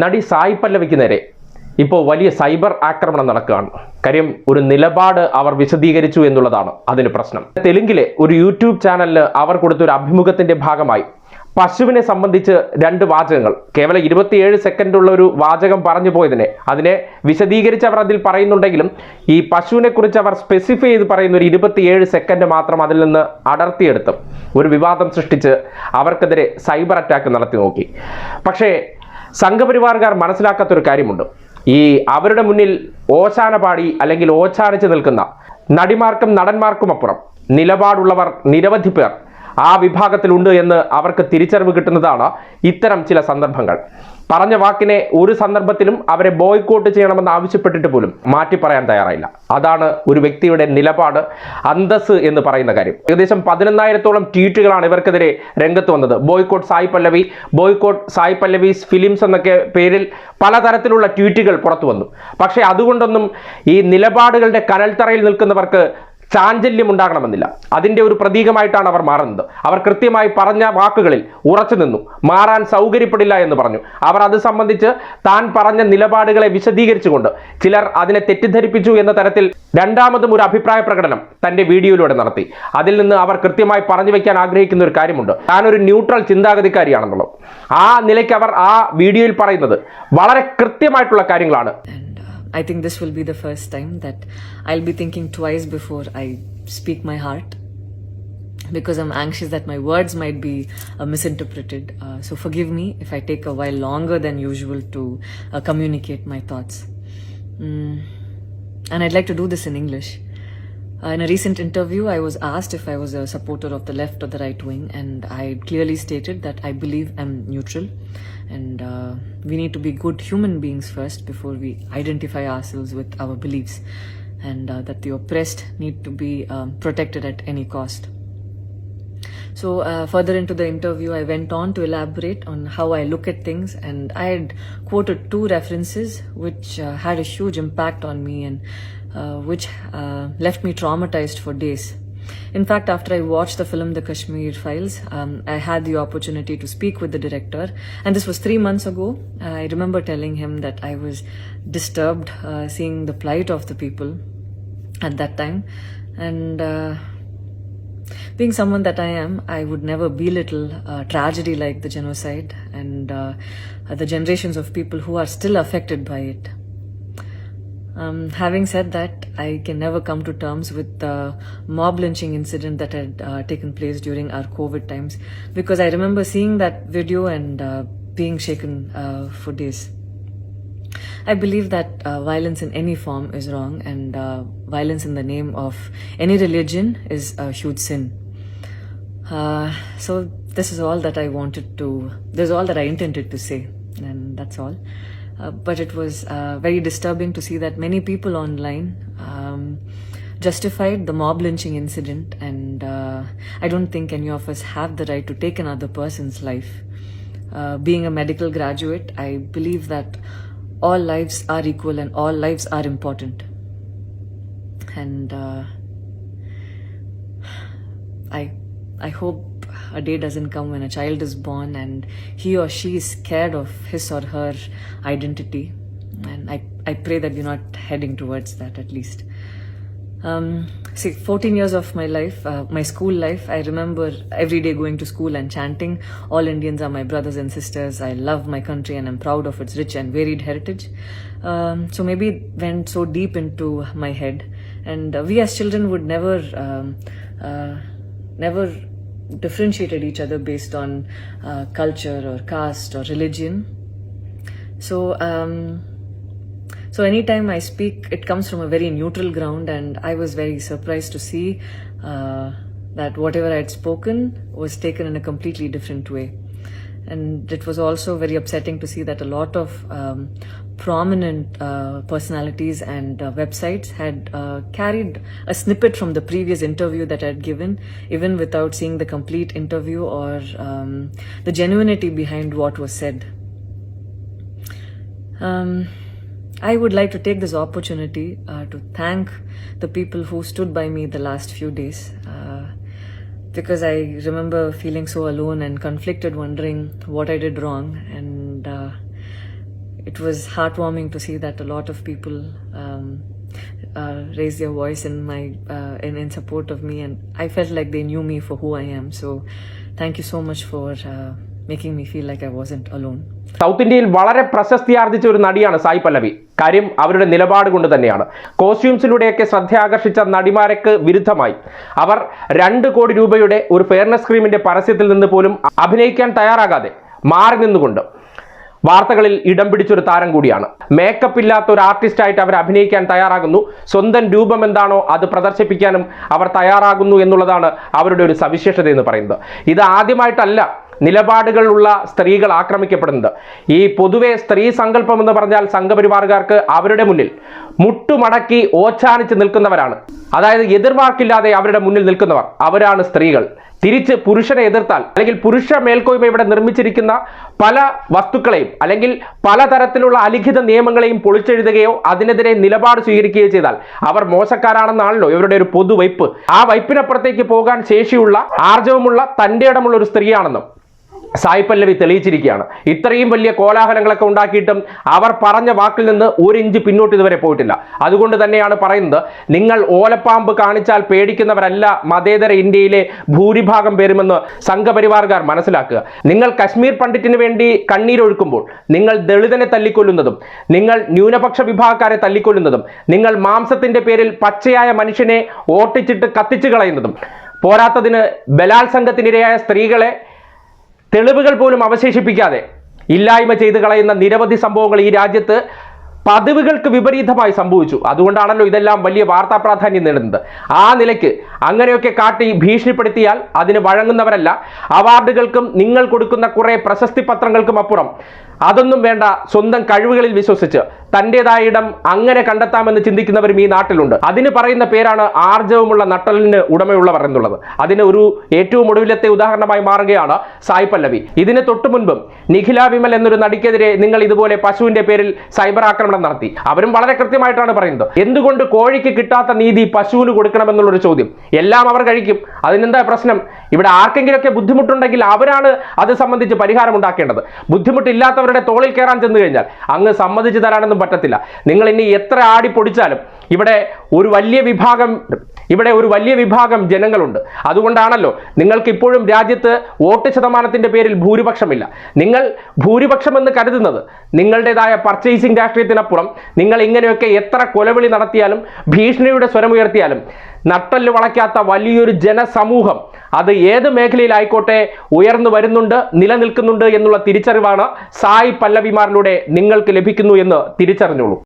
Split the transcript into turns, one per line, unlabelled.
നടി സായി പല്ലവിക്ക് നേരെ ഇപ്പോൾ വലിയ സൈബർ ആക്രമണം നടക്കുകയാണ്. കാര്യം ഒരു നിലപാട് അവർ വിശദീകരിച്ചു എന്നുള്ളതാണ് അതിന് പ്രശ്നം. തെലുങ്കിലെ ഒരു യൂട്യൂബ് ചാനലിന് അവർ കൊടുത്തൊരു അഭിമുഖത്തിന്റെ ഭാഗമായി പശുവിനെ സംബന്ധിച്ച് 2 വാചകങ്ങൾ, കേവലം 27 സെക്കൻഡുള്ള ഒരു വാചകം പറഞ്ഞു പോയതിനെ അതിനെ വിശദീകരിച്ച് അവർ അതിൽ പറയുന്നുണ്ടെങ്കിലും ഈ പശുവിനെ കുറിച്ച് അവർ സ്പെസിഫൈ ചെയ്ത് പറയുന്ന ഒരു 27 സെക്കൻഡ് മാത്രം അതിൽ നിന്ന് അടർത്തിയെടുത്ത് ഒരു വിവാദം സൃഷ്ടിച്ച് അവർക്കെതിരെ സൈബർ അറ്റാക്ക് നടത്തി നോക്കി. പക്ഷേ സംഘപരിവാറുകാർ മനസ്സിലാക്കാത്തൊരു കാര്യമുണ്ട്. ഈ അവരുടെ മുന്നിൽ ഓശാന പാടി അല്ലെങ്കിൽ ഓച്ചാനിച്ച് നിൽക്കുന്ന നടിമാർക്കും നടന്മാർക്കും അപ്പുറം നിലപാടുള്ളവർ നിരവധി പേർ ആ വിഭാഗത്തിലുണ്ട് എന്ന് അവർക്ക് തിരിച്ചറിവ് കിട്ടുന്നതാണ് ഇത്തരം ചില സന്ദർഭങ്ങൾ. പറഞ്ഞ വാക്കിനെ ഒരു സന്ദർഭത്തിലും അവരെ ബോയ്ക്കോട്ട് ചെയ്യണമെന്ന് ആവശ്യപ്പെട്ടിട്ട് പോലും മാറ്റി പറയാൻ തയ്യാറായില്ല. അതാണ് ഒരു വ്യക്തിയുടെ നിലപാട്, അന്തസ് എന്ന് പറയുന്ന കാര്യം. ഏകദേശം 11,000-ഓളം ട്വീറ്റുകളാണ് ഇവർക്കെതിരെ രംഗത്ത് വന്നത്. ബോയ്ക്കോട്ട് സായി പല്ലവി, ബോയ്ക്കോട്ട് സായി പല്ലവീസ് ഫിലിംസ് എന്നൊക്കെ പേരിൽ പലതരത്തിലുള്ള ട്വീറ്റുകൾ പുറത്തു വന്നു. പക്ഷേ അതുകൊണ്ടൊന്നും ഈ നിലപാടുകളുടെ കനൽത്തറയിൽ നിൽക്കുന്നവർക്ക് ചാഞ്ചല്യം ഉണ്ടാകണമെന്നില്ല. അതിൻ്റെ ഒരു പ്രതീകമായിട്ടാണ് അവർ മാറുന്നത്. അവർ കൃത്യമായി പറഞ്ഞ വാക്കുകളിൽ ഉറച്ചു നിന്നു, മാറാൻ സൗകര്യപ്പെടില്ല എന്ന് പറഞ്ഞു. അവർ അത് സംബന്ധിച്ച് താൻ പറഞ്ഞ നിലപാടുകളെ വിശദീകരിച്ചുകൊണ്ട് ചിലർ അതിനെ തെറ്റിദ്ധരിപ്പിച്ചു എന്ന തരത്തിൽ രണ്ടാമതും ഒരു അഭിപ്രായ പ്രകടനം തൻ്റെ വീഡിയോയിലൂടെ നടത്തി. അതിൽ നിന്ന് അവർ കൃത്യമായി പറഞ്ഞു വയ്ക്കാൻ ആഗ്രഹിക്കുന്ന ഒരു കാര്യമുണ്ട്, താനൊരു ന്യൂട്രൽ ചിന്താഗതിക്കാരിയാണെന്നുള്ളത്. ആ നിലയ്ക്ക് അവർ ആ വീഡിയോയിൽ പറയുന്നത് വളരെ കൃത്യമായിട്ടുള്ള കാര്യങ്ങളാണ്.
I think this will be the first time that I'll be thinking twice before I speak my heart, because I'm anxious that my words might be misinterpreted. So forgive me if I take a while longer than usual to communicate my thoughts. And I'd like to do this in English. In a recent interview, I was asked if I was a supporter of the left or the right wing, and I clearly stated that I believe I'm neutral, and we need to be good human beings first before we identify ourselves with our beliefs, and that the oppressed need to be protected at any cost. So further into the interview, I went on to elaborate on how I look at things, and I had quoted 2 references which had a huge impact on me and which left me traumatized for days. In fact, after I watched the film The Kashmir Files, I had the opportunity to speak with the director, and this was 3 months ago. I remember telling him that I was disturbed seeing the plight of the people at that time, and being someone that I am, I would never belittle tragedy like the genocide and the generations of people who are still affected by it. Having said that, I can never come to terms with the mob lynching incident that had taken place during our COVID times, because I remember seeing that video and being shaken for days. I believe that violence in any form is wrong, and violence in the name of any religion is a huge sin. So this is all that I intended to say, and that's all. But it was very disturbing to see that many people online justified the mob lynching incident, and I don't think any of us have the right to take another person's life. Being a medical graduate, I believe that all lives are equal and all lives are important. And I hope a day doesn't come when a child is born and he or she is scared of his or her identity, and I pray that we're not heading towards that, at least. 14 years of my life, my school life, I remember every day going to school and chanting, all Indians are my brothers and sisters, I love my country and I'm proud of its rich and varied heritage. So maybe it went so deep into my head, and we as children would never differentiated each other based on culture or caste or religion. So anytime I speak, it comes from a very neutral ground, and I was very surprised to see that whatever I had spoken was taken in a completely different way. And it was also very upsetting to see that a lot of prominent personalities and websites had carried a snippet from the previous interview that I had given, even without seeing the complete interview or the genuinity behind what was said. I would like to take this opportunity to thank the people who stood by me the last few days, because I remember feeling so alone and conflicted, wondering what I did wrong, and it was heartwarming to see that a lot of people raised their voice in support of me, and I felt like they knew me for who I am. So thank you so much for making me feel like I wasn't alone.
South ഇന്ത്യയിൽ വളരെ പ്രശസ്തി ആർജിച്ച ഒരു നടിയാണ് സായി പല്ലവി. കാര്യം അവരുടെ നിലപാട് കൊണ്ട് തന്നെയാണ്. കോസ്റ്റ്യൂംസിലൂടെയൊക്കെ ശ്രദ്ധ ആകർഷിച്ച നടിമാർക്ക് വിരുദ്ധമായി അവർ 2 കോടി രൂപയുടെ ഒരു ഫെയർനെസ് ക്രീമിന്റെ പരസ്യത്തിൽ നിന്ന് പോലും അഭിനയിക്കാൻ തയ്യാറാകാതെ മാറി നിന്നുകൊണ്ട് വാർത്തകളിൽ ഇടം പിടിച്ചൊരു താരം കൂടിയാണ്. മേക്കപ്പ് ഇല്ലാത്ത ഒരു ആർട്ടിസ്റ്റായിട്ട് അവർ അഭിനയിക്കാൻ തയ്യാറാകുന്നു. സ്വന്തം രൂപം എന്താണോ അത് പ്രദർശിപ്പിക്കാനും അവർ തയ്യാറാകുന്നു എന്നുള്ളതാണ് അവരുടെ ഒരു സവിശേഷത എന്ന് പറയുന്നത്. ഇത് ആദ്യമായിട്ടല്ല നിലപാടുകളുള്ള സ്ത്രീകൾ ആക്രമിക്കപ്പെടുന്നത്. ഈ പൊതുവെ സ്ത്രീ സങ്കല്പം എന്ന് പറഞ്ഞാൽ സംഘപരിവാറുകാർക്ക് അവരുടെ മുന്നിൽ മുട്ടുമടക്കി ഓച്ചാനിച്ച് നിൽക്കുന്നവരാണ്. അതായത് എതിർവാക്കില്ലാതെ അവരുടെ മുന്നിൽ നിൽക്കുന്നവർ അവരാണ് സ്ത്രീകൾ. തിരിച്ച് പുരുഷനെ എതിർത്താൽ അല്ലെങ്കിൽ പുരുഷ മേൽക്കോയ്മ ഇവിടെ നിർമ്മിച്ചിരിക്കുന്ന പല വസ്തുക്കളെയും അല്ലെങ്കിൽ പലതരത്തിലുള്ള അലിഖിത നിയമങ്ങളെയും പൊളിച്ചെഴുതുകയോ അതിനെതിരെ നിലപാട് സ്വീകരിക്കുകയോ ചെയ്താൽ അവർ മോശക്കാരാണെന്നാണല്ലോ ഇവരുടെ ഒരു പൊതുവയ്പ്. ആ വയ്പ്പിനപ്പുറത്തേക്ക് പോകാൻ ശേഷിയുള്ള ആർജവമുള്ള തൻ്റെ ഇടമുള്ള ഒരു സ്ത്രീയാണെന്നും സായി പല്ലവി തെളിയിച്ചിരിക്കുകയാണ്. ഇത്രയും വലിയ കോലാഹലങ്ങളൊക്കെ ഉണ്ടാക്കിയിട്ടും അവർ പറഞ്ഞ വാക്കിൽ നിന്ന് 1 ഇഞ്ച് പിന്നോട്ട് ഇതുവരെ പോയിട്ടില്ല. അതുകൊണ്ട് തന്നെയാണ് പറയുന്നത്, നിങ്ങൾ ഓലപ്പാമ്പ് കാണിച്ചാൽ പേടിക്കുന്നവരല്ല മതേതര ഇന്ത്യയിലെ ഭൂരിഭാഗം പേരുമെന്ന് സംഘപരിവാറുകാർ മനസ്സിലാക്കുക. നിങ്ങൾ കശ്മീർ പണ്ഡിറ്റിന് വേണ്ടി കണ്ണീരൊഴുക്കുമ്പോൾ, നിങ്ങൾ ദളിതനെ തല്ലിക്കൊല്ലുന്നതും നിങ്ങൾ ന്യൂനപക്ഷ വിഭാഗക്കാരെ തല്ലിക്കൊല്ലുന്നതും നിങ്ങൾ മാംസത്തിന്റെ പേരിൽ പച്ചയായ മനുഷ്യനെ ഓട്ടിച്ചിട്ട് കത്തിച്ചു കളയുന്നതും പോരാത്തതിന് ബലാത്സംഗത്തിനിരയായ സ്ത്രീകളെ തെളിവുകൾ പോലും അവശേഷിപ്പിക്കാതെ ഇല്ലായ്മ ചെയ്ത് കളയുന്ന നിരവധി സംഭവങ്ങൾ ഈ രാജ്യത്ത് പതിവുകൾക്ക് വിപരീതമായി സംഭവിച്ചു. അതുകൊണ്ടാണല്ലോ ഇതെല്ലാം വലിയ വാർത്താ പ്രാധാന്യം നേടുന്നത്. ആ നിലയ്ക്ക് അങ്ങനെയൊക്കെ കാട്ടി ഭീഷണിപ്പെടുത്തിയാൽ അതിന് വഴങ്ങുന്നവരല്ല. അവാർഡുകൾക്കും നിങ്ങൾ കൊടുക്കുന്ന കുറേ പ്രശസ്തി പത്രങ്ങൾക്കും അപ്പുറം അതൊന്നും വേണ്ട, സ്വന്തം കഴിവുകളിൽ വിശ്വസിച്ച് തൻ്റെതായ ഇടം അങ്ങനെ കണ്ടെത്താമെന്ന് ചിന്തിക്കുന്നവരും ഈ നാട്ടിലുണ്ട്. അതിന് പറയുന്ന പേരാണ് ആർജവമുള്ള നട്ടലിന് ഉടമയുള്ളവർ എന്നുള്ളത്. അതിന് ഒരു ഏറ്റവും ഒടുവിലത്തെ ഉദാഹരണമായി മാറുകയാണ് സായി പല്ലവി. ഇതിന് തൊട്ടു മുൻപും നിഖില വിമൽ എന്നൊരു നടിക്കെതിരെ നിങ്ങൾ ഇതുപോലെ പശുവിന്റെ പേരിൽ സൈബർ ആക്രമണം നടത്തി. അവരും വളരെ കൃത്യമായിട്ടാണ് പറയുന്നത്, എന്തുകൊണ്ട് കോഴിക്ക് കിട്ടാത്ത നീതി പശുവിന് കൊടുക്കണമെന്നുള്ളൊരു ചോദ്യം. എല്ലാം അവർ കഴിക്കും, അതിനെന്താ പ്രശ്നം? ഇവിടെ ആർക്കെങ്കിലുമൊക്കെ ബുദ്ധിമുട്ടുണ്ടെങ്കിൽ അവരാണ് അത് സംബന്ധിച്ച് പരിഹാരം ഉണ്ടാക്കേണ്ടത്. ബുദ്ധിമുട്ടില്ലാത്തവരുടെ തോളിൽ കയറാൻ ചെന്ന് കഴിഞ്ഞാൽ അങ്ങ് സമ്മതിച്ചു തരാനൊന്നും പറ്റത്തില്ല. നിങ്ങൾ ഇനി എത്ര ആടി പൊടിച്ചാലും ഇവിടെ ഒരു വലിയ വിഭാഗം ജനങ്ങളുണ്ട്. അതുകൊണ്ടാണല്ലോ നിങ്ങൾക്ക് ഇപ്പോഴും രാജ്യത്ത് വോട്ട് ശതമാനത്തിന്റെ പേരിൽ ഭൂരിപക്ഷമില്ല. നിങ്ങൾ ഭൂരിപക്ഷം എന്ന് കരുതുന്നത് നിങ്ങളുടേതായ പർച്ചേസിംഗ് രാഷ്ട്രീയത്തിനപ്പുറം നിങ്ങൾ ഇങ്ങനെയൊക്കെ എത്ര കൊലവിളി നടത്തിയാലും ഭീഷണിയുടെ സ്വരമുയർത്തിയാലും നട്ടല് വളയ്ക്കാത്ത വലിയൊരു ജനസമൂഹം അത് ഏത് മേഖലയിലായിക്കോട്ടെ ഉയർന്നു വരുന്നുണ്ട്, നിലനിൽക്കുന്നുണ്ട് എന്നുള്ള തിരിച്ചറിവാണ് സായി പല്ലവിമാരിലൂടെ നിങ്ങൾക്ക് ലഭിക്കുന്നു എന്ന് തിരിച്ചറിഞ്ഞോളൂ.